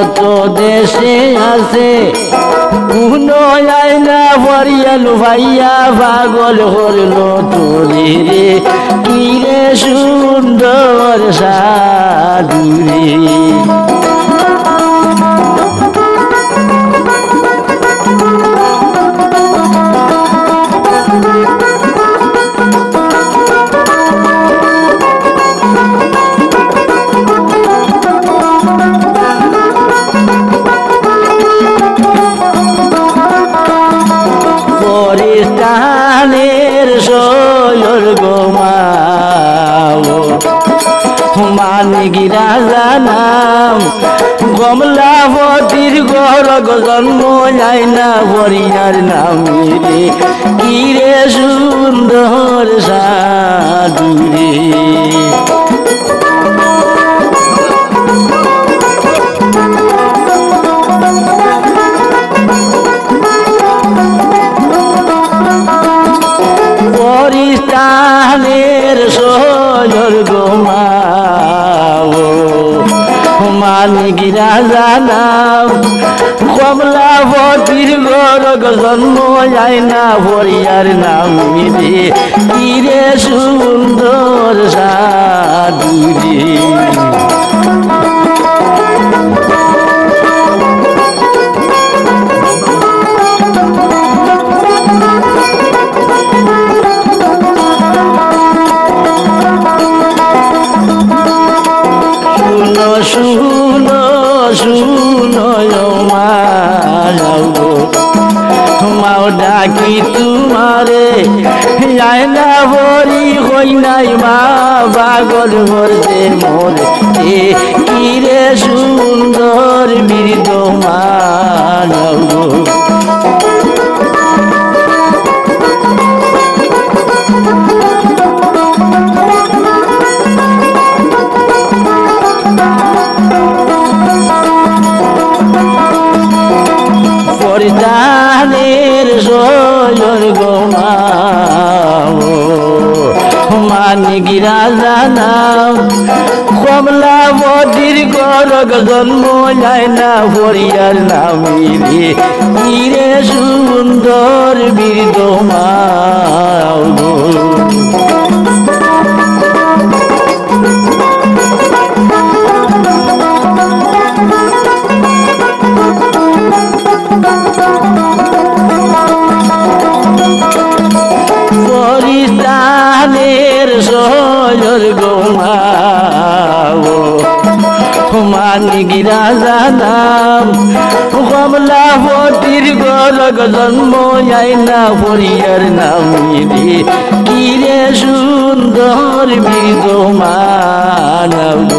কত দেশে আছে কোনো আয়না বরিয়াল ভাইয়া পাগল হরল তোরে রে কি রে সুন্দর সাধুরে পরিস্তানের সয়র গোমাও মানিকি রাজা নাম কমলাবতীর গরগ জন্ম যায় না বরিয়ার নামে কি রে সুন্দর সাধুরে পরিস্তানের সয়র গোমাও মানিকি রাজা নাম কমলাবতীর গরগ জন্ম যায় না বরিয়ার নামে কি রে সুন্দর সাধুরে শুনো শুনো মাও ডাকি তোমারে আয়না বরি হই নাই মা পাগল হরতে মোরে কি রে সুন্দর বীর মানব পরিস্তানের সয়র গোমাও মানিকি রাজা নাম কমলাবতীর গরগ জন্ম যায় না বরিয়ার নামে কি রে সুন্দর বীর মাও পরিস্তানের সয়র গোমাও মানিকি রাজা নাম কমলাবতীর গরগ জন্ম যায় না বরিয়ার নামে কি রে সুন্দর বীর মানব